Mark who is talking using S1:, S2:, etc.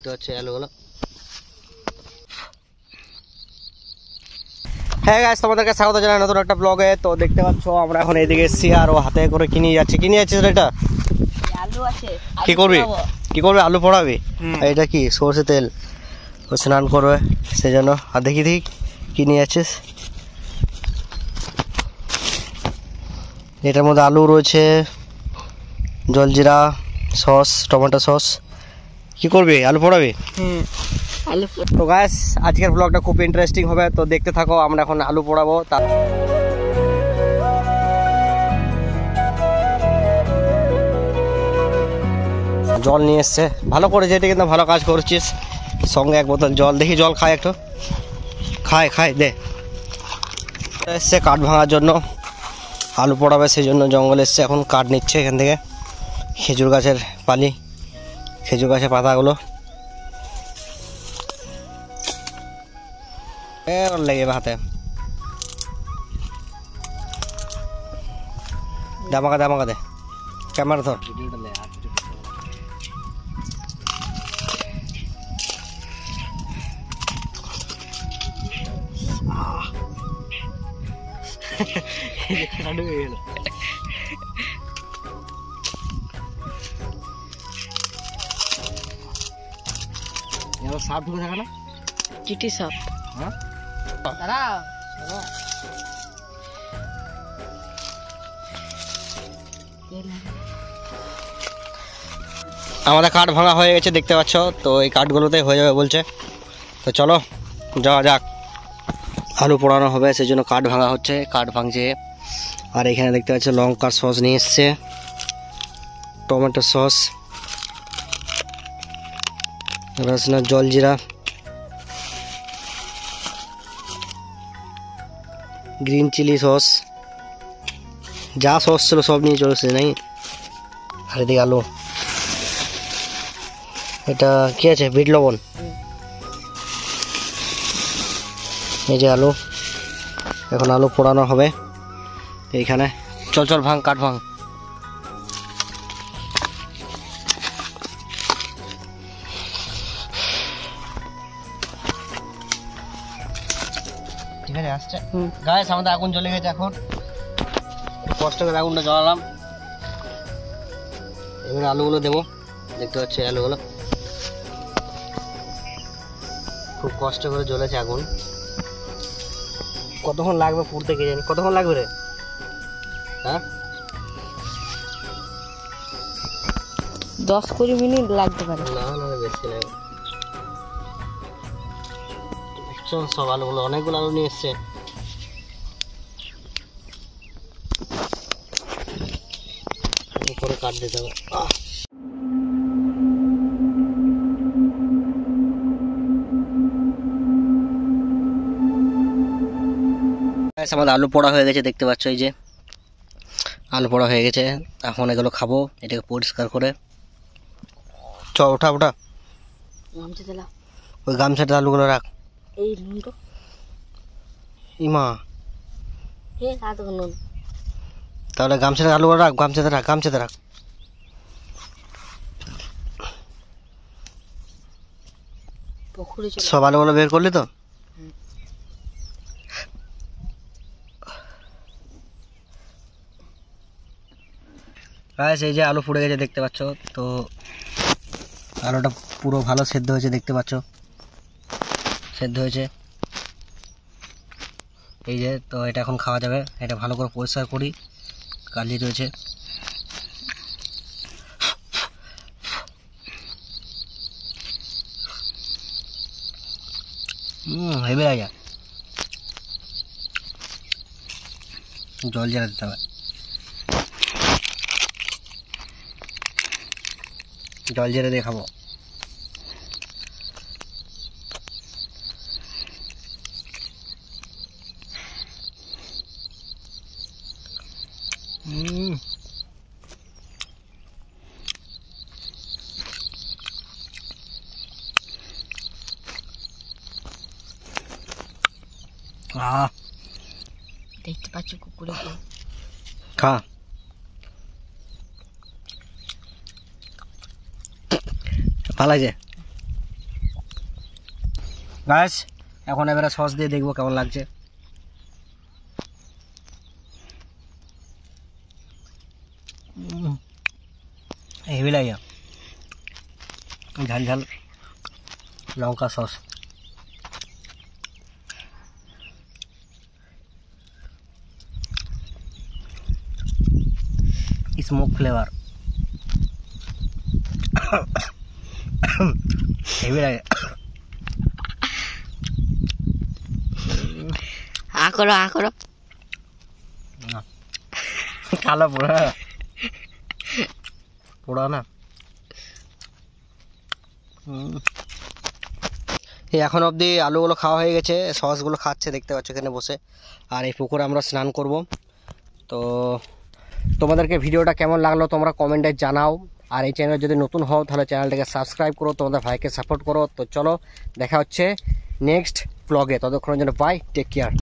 S1: দেখতে পাচ্ছ আলুগুলো। হ্যাঁ গাইস, তোমাদেরকে স্বাগত জানাই নতুন একটা ব্লগে। তো দেখতে পাচ্ছ আমরা এখন এইদিকে এসেছি আর ও হাতে করে কিনে যাচ্ছে। কিনে যাচ্ছিস এটা
S2: আলু আছে,
S1: কি করবি? কি করবি? আলু পোড়াবি? এটা কি সরষে তেল, ও স্নান করবে সেই জন্য। আর দেখি কিনে যাচ্ছিস। এটার মধ্যে আলু রয়েছে, জলজিরা সস, টমেটো সস। কি করবি? আলু পোড়াবি? তো গাইস আজকের ব্লগটা খুব ইন্টারেস্টিং হবে, তো দেখতে থাকো। আমরা এখন আলু পোড়াবো। জল নিয়ে এসছে, ভালো করেছে এটা, কিন্তু ভালো কাজ করছিস। সঙ্গে এক বোতল জল। দেখি জল খায় একটু, খায় দে। এসছে কাঠ ভাঙার জন্য, আলু পোড়াবে সেই জন্য জঙ্গলে এসছে। এখন কাঠ নিচ্ছে এখান থেকে, খেজুর গাছের পালি, খেজুর গাছের পাতাগুলো লেগে হাতে। দামাকা দে, ক্যামেরা ধর। সাপ ঢুকে থাকে না?
S2: চিটি সাপ।
S1: হ্যাঁ আমাদের কাঠ ভাঙা হয়ে গেছে দেখতে পাচ্ছ। তো এই কাঠগুলোতে হয়ে যাবে বলছে। তো চলো যাওয়া যাক, আলু পোড়ানো হবে সেই জন্য কাঠ ভাঙা হচ্ছে, কাঠ ভাঙছে। আর এখানে দেখতে পাচ্ছ লঙ্কার সস নিয়ে এসছে, টমেটো সস, রসুন, জলজিরা, গ্রিন চিলি সস, যা সস ছিল সব নিয়ে চলে এসেছে নাকি। আর এদিকে আলু, এটা কি আছে? বিট লবণ। এই যে আলু, এখন আলু পোড়ানো হবে এইখানে। চল ভাঙ, কাঠ ভাঙ। ঠিক আছে, আসছে। গাইস আমাদের আগুন জ্বলে গেছে। এখন কষ্ট করে আগুনটা জ্বালালাম। এবার আলুগুলো দেবো, দেখতে পাচ্ছি আলুগুলো খুব কষ্ট করে জ্বলেছে আগুন। কতক্ষণ লাগবে পুড়তে কে জানি, কতক্ষণ লাগবে রে? হ্যাঁ
S2: 10-20 মিনিট লাগতে পারে।
S1: না বেশি লাগবে। সব আলুগুলো, অনেকগুলো আলু নিয়ে এসছে। উপরে কাট দিতে হবে। আমাদের আলু পোড়া হয়ে গেছে দেখতে পাচ্ছ। এই যে আলু পোড়া হয়ে গেছে, এখন এগুলো খাবো। এটাকে পরিষ্কার করে ওঠা ওই গামছাটা আলুগুলো রাখ।
S2: এই
S1: ইমা তাহলে গামছাটা আলুগুলো রাখ, গামছাতে রাখ। সব আলুগুলো বের করলি তো? এই যে আলু পুড়ে গেছে দেখতে পাচ্ছ। তো আলুটা পুরো ভালো সেদ্ধ হয়েছে দেখতে পাচ্ছ, সেদ্ধ হয়েছে। এই যে, তো এটা এখন খাওয়া যাবে। এটা ভালো করে পরিষ্কার করি, কালি রয়েছে। হেভি লাগে। জল জ্বালা দিতে হবে, জল জেরে দিয়ে খাবো।
S2: দেখতে পাচ্ছ কুকুরকে
S1: খা। ভালো লাগছে? গাইস এখন এবারে সস দিয়ে দেখবো কেমন লাগছে। হেভি লাগে, ঝাল ঝাল লঙ্কা সস। স্মোক ফ্লেভার, হেভি লাগে।
S2: আ করো
S1: কালো পোড়া পোড়া না। এই এখন অবধি আলুগুলো খাওয়া হয়ে গেছে, সসগুলো খাচ্ছে দেখতে পাচ্ছ এখানে বসে। আর এই পুকুরে আমরা স্নান করব। তো তোমাদেরকে ভিডিওটা কেমন লাগলো তোমরা কমেন্টে জানাও। আর এই চ্যানেল যদি নতুন হও তাহলে চ্যানেলটাকে সাবস্ক্রাইব করো, তোমাদের ভাইকে সাপোর্ট করো। তো চলো দেখা হচ্ছে নেক্সট ব্লগে, ততক্ষণের জন্য বাই, টেক কেয়ার।